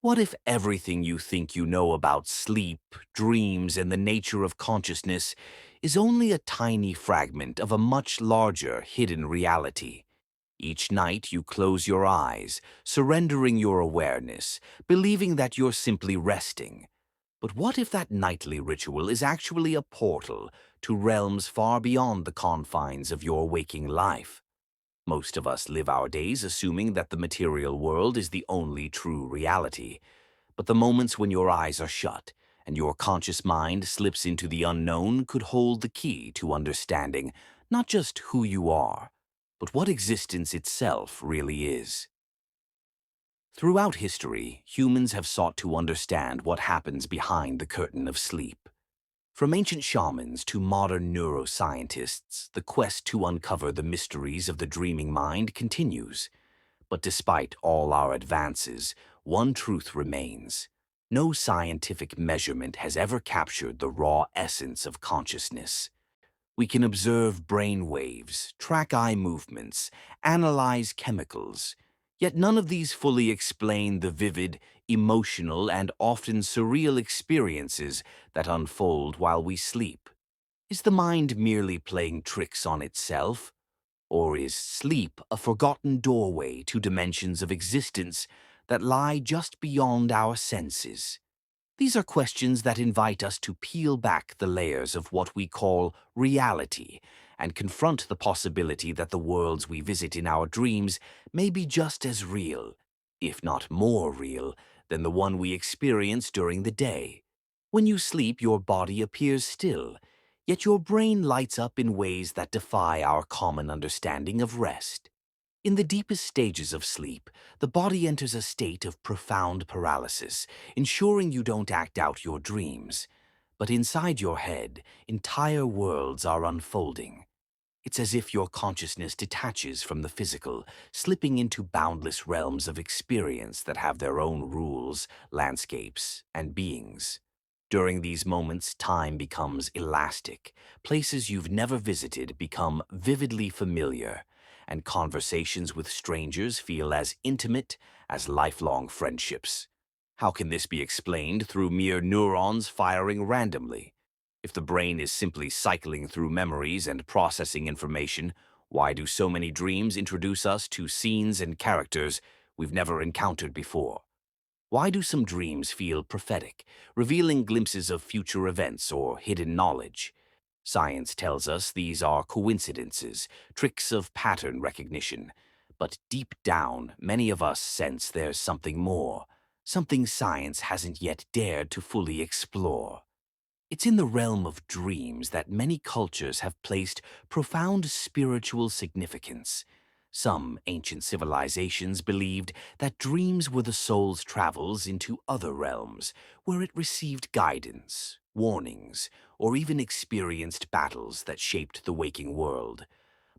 What if everything you think you know about sleep, dreams, and the nature of consciousness is only a tiny fragment of a much larger hidden reality? Each night you close your eyes, surrendering your awareness, believing that you're simply resting. But what if that nightly ritual is actually a portal to realms far beyond the confines of your waking life? Most of us live our days assuming that the material world is the only true reality. But the moments when your eyes are shut and your conscious mind slips into the unknown could hold the key to understanding not just who you are, but what existence itself really is. Throughout history, humans have sought to understand what happens behind the curtain of sleep. From ancient shamans to modern neuroscientists, the quest to uncover the mysteries of the dreaming mind continues. But despite all our advances, one truth remains. No scientific measurement has ever captured the raw essence of consciousness. We can observe brain waves, track eye movements, analyze chemicals, yet none of these fully explain the vivid, emotional, and often surreal experiences that unfold while we sleep. Is the mind merely playing tricks on itself? Or is sleep a forgotten doorway to dimensions of existence that lie just beyond our senses? These are questions that invite us to peel back the layers of what we call reality and confront the possibility that the worlds we visit in our dreams may be just as real, if not more real, than the one we experience during the day. When you sleep, your body appears still, yet your brain lights up in ways that defy our common understanding of rest. In the deepest stages of sleep, the body enters a state of profound paralysis, ensuring you don't act out your dreams. But inside your head, entire worlds are unfolding. It's as if your consciousness detaches from the physical, slipping into boundless realms of experience that have their own rules, landscapes, and beings. During these moments, time becomes elastic. Places you've never visited become vividly familiar, and conversations with strangers feel as intimate as lifelong friendships. How can this be explained through mere neurons firing randomly? If the brain is simply cycling through memories and processing information, why do so many dreams introduce us to scenes and characters we've never encountered before? Why do some dreams feel prophetic, revealing glimpses of future events or hidden knowledge? Science tells us these are coincidences, tricks of pattern recognition. But deep down, many of us sense there's something more, something science hasn't yet dared to fully explore. It's in the realm of dreams that many cultures have placed profound spiritual significance. Some ancient civilizations believed that dreams were the soul's travels into other realms, where it received guidance, warnings, or even experienced battles that shaped the waking world.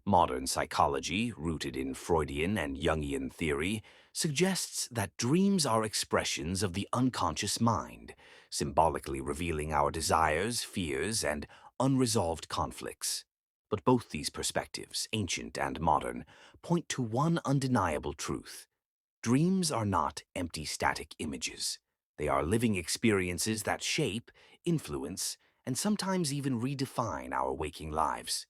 Modern psychology, rooted in Freudian and Jungian theory, suggests that dreams are expressions of the unconscious mind, symbolically revealing our desires, fears, and unresolved conflicts. But both these perspectives, ancient and modern, point to one undeniable truth. Dreams are not empty static images. They are living experiences that shape, influence, and sometimes even redefine our waking lives.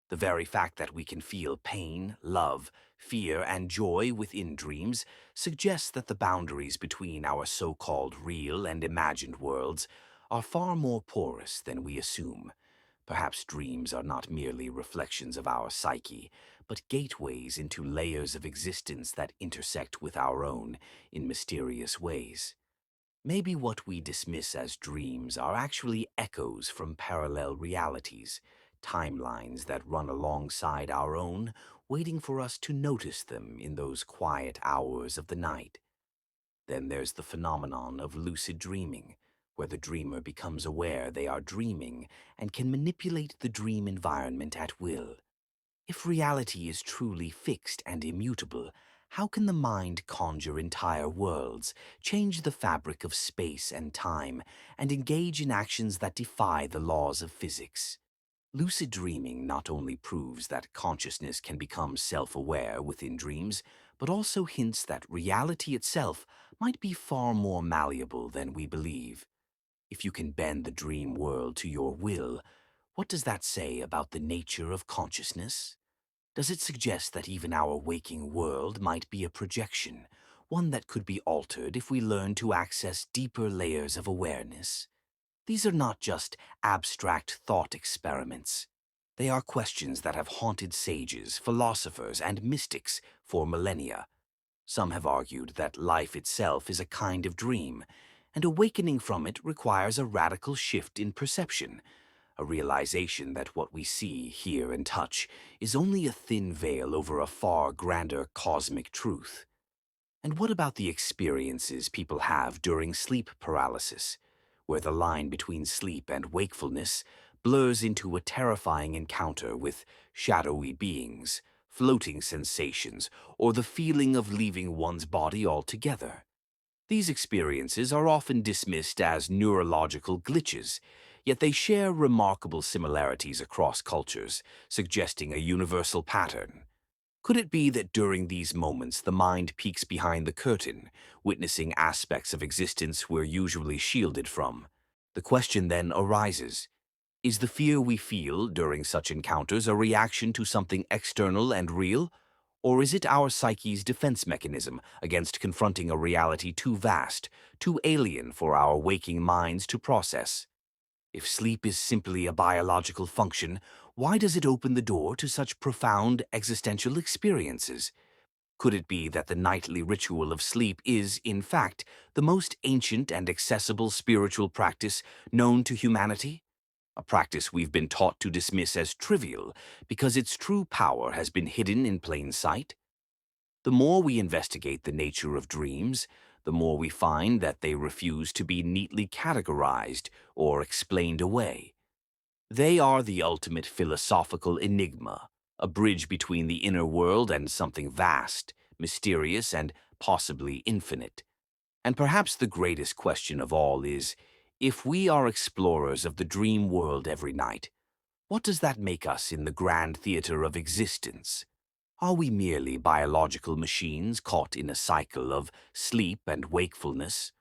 The very fact that we can feel pain, love, fear, and joy within dreams suggests that the boundaries between our so-called real and imagined worlds are far more porous than we assume. Perhaps dreams are not merely reflections of our psyche, but gateways into layers of existence that intersect with our own in mysterious ways. Maybe what we dismiss as dreams are actually echoes from parallel realities, timelines that run alongside our own, waiting for us to notice them in those quiet hours of the night. Then there's the phenomenon of lucid dreaming, where the dreamer becomes aware they are dreaming and can manipulate the dream environment at will. If reality is truly fixed and immutable, how can the mind conjure entire worlds, change the fabric of space and time, and engage in actions that defy the laws of physics? Lucid dreaming not only proves that consciousness can become self-aware within dreams, but also hints that reality itself might be far more malleable than we believe. If you can bend the dream world to your will, what does that say about the nature of consciousness? Does it suggest that even our waking world might be a projection, one that could be altered if we learn to access deeper layers of awareness? These are not just abstract thought experiments. They are questions that have haunted sages, philosophers, and mystics for millennia. Some have argued that life itself is a kind of dream, and awakening from it requires a radical shift in perception, a realization that what we see, hear, and touch is only a thin veil over a far grander cosmic truth. And what about the experiences people have during sleep paralysis, where the line between sleep and wakefulness blurs into a terrifying encounter with shadowy beings, floating sensations, or the feeling of leaving one's body altogether? These experiences are often dismissed as neurological glitches, yet they share remarkable similarities across cultures, suggesting a universal pattern. Could it be that during these moments the mind peeks behind the curtain, witnessing aspects of existence we're usually shielded from? The question then arises, is the fear we feel during such encounters a reaction to something external and real? Or is it our psyche's defense mechanism against confronting a reality too vast, too alien for our waking minds to process? If sleep is simply a biological function, why does it open the door to such profound existential experiences? Could it be that the nightly ritual of sleep is, in fact, the most ancient and accessible spiritual practice known to humanity? A practice we've been taught to dismiss as trivial because its true power has been hidden in plain sight? The more we investigate the nature of dreams, the more we find that they refuse to be neatly categorized or explained away. They are the ultimate philosophical enigma, a bridge between the inner world and something vast, mysterious, and possibly infinite. And perhaps the greatest question of all is, if we are explorers of the dream world every night, what does that make us in the grand theater of existence? Are we merely biological machines caught in a cycle of sleep and wakefulness?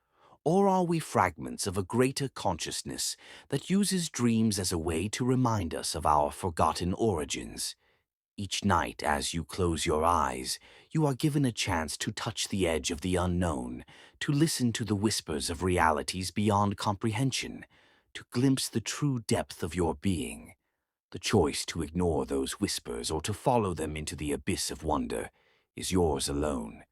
Or are we fragments of a greater consciousness that uses dreams as a way to remind us of our forgotten origins? Each night, as you close your eyes, you are given a chance to touch the edge of the unknown, to listen to the whispers of realities beyond comprehension, to glimpse the true depth of your being. The choice to ignore those whispers or to follow them into the abyss of wonder is yours alone.